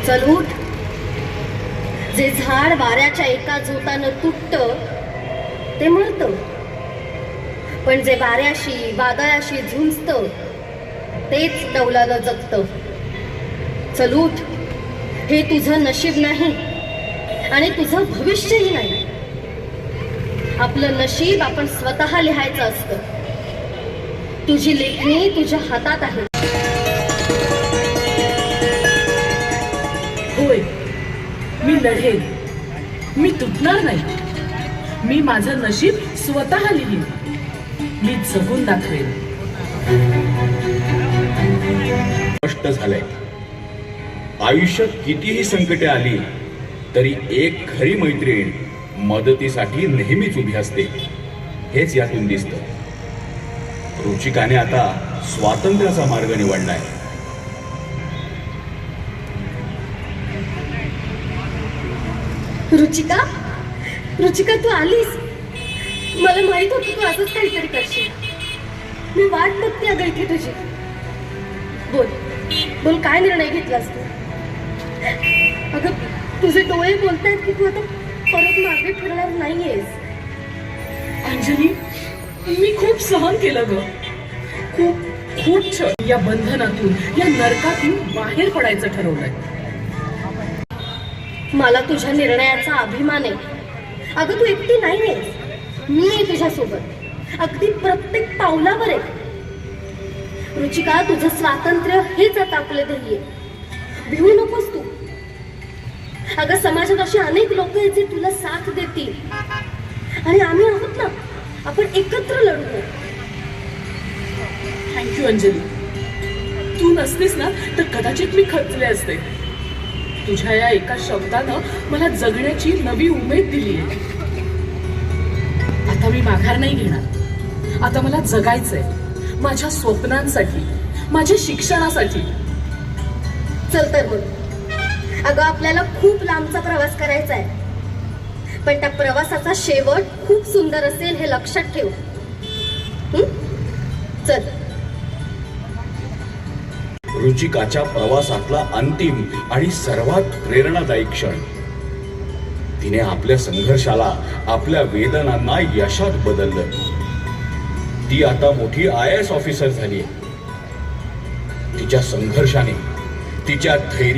चल उठ. जे झाड वाऱ्याच्या एका झोतानं तुटत ते मरत, पण जे वाऱ्याशी वादळाशी झुंजत तेच डौलानं जगत. चल उठ. हे तुझं नशीब नाही आणि तुझं भविष्यही नाही. आपलं नशीब आपण स्वतः लिहायचं असतं. तुझी लेखणी तुझ्या हातात आहे. होय, मी लढेन. मी तुटणार नाही. मी माझं नशीब स्वतः लिहीन. मी जगून दाखवेन. स्पष्ट झालंय, आयुष्यात कितीही संकटे आली तरी एक खरी मैत्रीण मदतीसाठी नेहमीच उभी असते. हेच यातून दिसतं. रुचिकाने आता स्वातंत्र्याचा मार्ग निवडलाय. रुचिका, रुचिका तू आलीस. मला माहित होतं तू असंच काहीतरी करशील. मी वाट बघते अगं इथे तुझी. बोल बोल, काय निर्णय घेतलास तू? अगं तुझे डोळे बोलतायत की तू आता परत मागे फिरणार नाहीयेस. अंजली, मी खूप सहन केलं ग. खूप खूप या बंधनातून, या नरकातून बाहेर पडायचं ठरवलंय. मला तुझ्या निर्णयाचा अभिमान आहे. अगं तू एकटी नाहीयेस. मी आहे तुझ्यासोबत, अगदी प्रत्येक पावलावर आहे. रुचिका, तुझं स्वातंत्र्य हेच आता आपलं ध्येय आहे. भिवू नकोस तू. अगं समाजात अशी अनेक लोक आहेत जे तुला साथ देतील आणि आम्ही आहोत ना, आपण एकत्र लढू. थँक्यू अंजली. तू नसलीस ना तर कदाचित मी खचले असते. तुझ्या या एका शब्दानं मला जगण्याची नवी उमेद दिली आहे. आता मी माघार नाही घेणार. आता मला जगायचंय, माझ्या स्वप्नांसाठी, माझ्या शिक्षणासाठी. चल तर बोल. अगं आपल्याला खूप लांबचा प्रवास करायचा आहे, पण त्या प्रवासाचा शेवट खूप सुंदर असेल हे लक्षात ठेव. चल. रुचिकाच्या प्रवासातला अंतिम आणि सर्वात प्रेरणादायी क्षण. तिने आपल्या संघर्षाला, आपल्या वेदनांना यशात बदललं. ती आता मोठी IAS ऑफिसर झाली. तिच्या संघर्षाने, तिच्या धैर्य